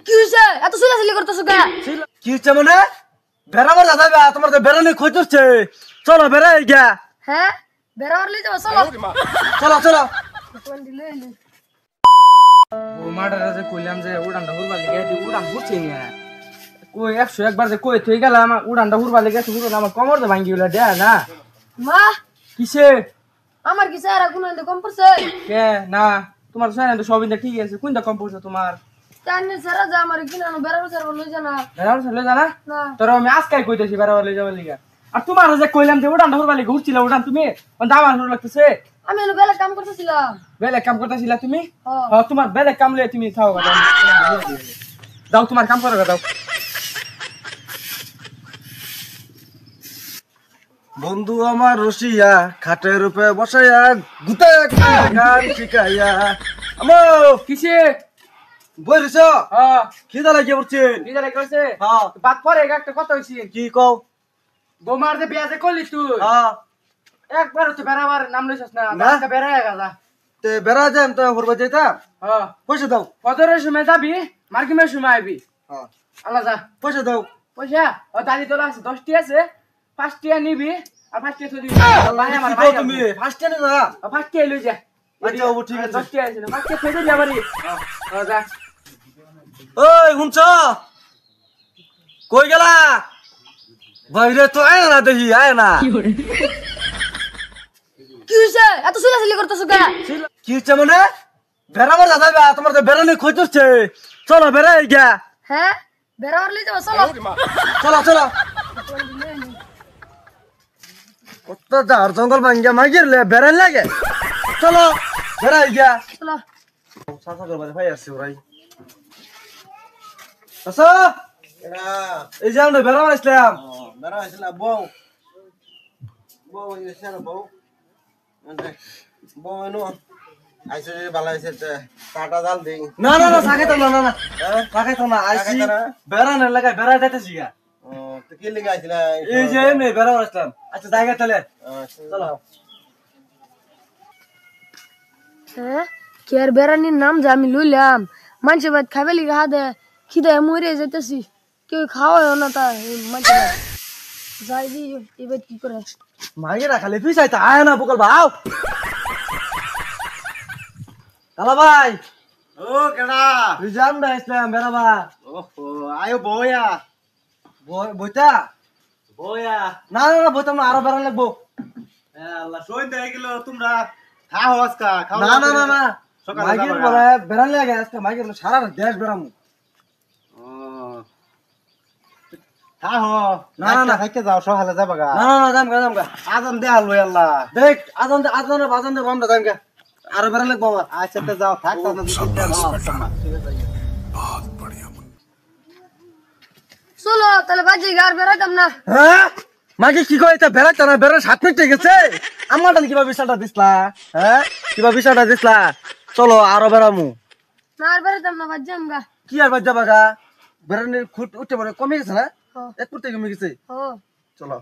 কি হইছে এত চিল্লাচিল্লি করতেছো কে? কি হচ্ছে মানে বেড়াবার দাদা তোমার তো বেড়ানি খোঁজ হচ্ছে চলো বেড়াই গিয়া হ্যাঁ বেরাবার লই যাবো চলো চলো চলো ফোন দিলে এলি। ও মাটারা যে কইলাম যে উড়ানটা হুরবার লিগে দি উড়ান হুরছে না কই 100 একবার যে কই থই গেলাম উড়ানটা হুরবার লিগে শুরু আমার কমর তো ভাঙ্গি গেল দে না মা কিসে আমার কি স্যার কোন কম পড়ছে? কে না তোমার সাইন তো সবিন ঠিক আছে কোনটা কম পড়ছে তোমার জানি স্যার যা আমার কি না বেরাবার স্যার লই জানা বেরার চলে জানা না তোর আমি আজকাই কইতেছি বেরাবার লই যাবার লিগে আর তোমার যে কইলাম যে উড়ানটা হুরবার লিগে উঠছিল উড়ান তুমি কোন দাম আর লাগতেছে আমি এনে বেলা কাম করতেছিলাম। বেলে কাম করতেছিলা তুমি হ্যাঁ। হ্যাঁ তোমার বেলে কাম লয়ে তুমি থাও গা দাও তোমার কাম করো গা দাও বন্ধু আমার রসিয়া খাটের উপরে বসাইয়া গুতায়া গান শিখাইয়া আমো কিসে বই রেছ হ্যাঁ খিদা লাগিয়ে পড়ছে কি জানে কইছে হ্যাঁ বাদ পরে একটা কথা হইছে কি কও বোমার যে বিয়া যে করলি তুই হ্যাঁ একবার তো বেড়াবার নাম লইছস না না। আজকে বেড়ায় গেলা তে বেড়া যাম তো হরবা যাইতাম হ্যাঁ পয়সা দাও ফজরের সময় যাবি মার্কিমের সময় আইবি হ্যাঁ আল্লাহ যা পয়সা দাও পয়সা ও দাদি তোলা আছে 10টি আছে 5টি নিবি আর 5টি তো দিবি ভাই আমার কি ভাই কও তুমি ফার্স্ট টাইম না 5টি লই যা আচ্ছা, ও ঠিক আছে। 10টি আছে 5টি ফেলে দি আমারই ও যা ওই শুনছ কই গেলা বাইরে তো আয় না দেখি আয় না কি হইছে এত চিল্লাচিল্লি করতেছো কে? কি হচ্ছে মানে বেড়াবার দাদা তোমার তো বেড়ানি খোঁজ হচ্ছে চলো বেড়াই গিয়া হ্যাঁ বেরাবার লই যাবো চলো চলো চলো ফোন দিলে এলি। কত ঝাড় জঙ্গল ভাঙ্গিয়া মাগির বেড়াই লাগে চলো বেড়াই গিয়া চলো সাসা করবার ভাই আসছে ওরাই আসা এই যে আমরা বেড়াবার আসলাম বেড়া হয়েছিল বউ বউ এসে না বউ বউ এনো আইসে ভালো হয়েছে কাটা জাল দিই না না না সাকাইতাম না না না সাকাইতাম না আইসি সাকাইতাম না? বেড়ানোর লাগায় বেড়াই যাইতেছি গা তো কি লেগে আইছিল এই যে এমনি বেড়াবার আসলাম আচ্ছা জায়গা তাহলে চলো হ্যাঁ কি আর বেরানির নাম যে আমি লইলাম মানুষের ভাত খাবে লিগে হাতে খিদে মরে যেতেছি কেউ খাওয়ায় না তা মানুষের ভাত যাই দি এবার কি করে মাগেরা খালি পিছাইতে আয় না বকল ভাও কালা ভাই ও কেডা তুই যে আমরা আসলাম বেড়াবা ওহো আয়ো বউয়া বইতা বউয়া না না না বইতাম না আরো বেড়ান লাগবো আল্লাহ সই দেয় গেল তোমরা খাও আজকা খাও না না না না সকালে মাগের যাবা বলে বেড়ান লাগে আজকে মাগের সারা দেশ বেড়ামু খাও না, না, না। খাইতে যাও সকালে যাবা গা না না না যাম গা আজান দে আলো আল্লাহ দেখ আজান বাজান দে আমরা যাম গা আরো বেড়ান লাগবো আমার আচ্ছা তো যাও থাক না চলো তাহলে বাজে আর বেড়াতাম না হ্যাঁ মাগে কি কয় এটা বেড়াইতে না বেড়ার 7 মিনিট গেছে আমার তাহলে কিভাবে বিশালটা দিসলা হ্যাঁ কিভাবে বিশালটা দিসলা চলো আরো বেড়ামু না আর বেড়াতাম না বাজে আমগা কি আর বাদ যাবা গা বেড়ানির খুঁট উঠে পড়ে কমে গেছে না ও এক ফুট কমে গেছে ও চলো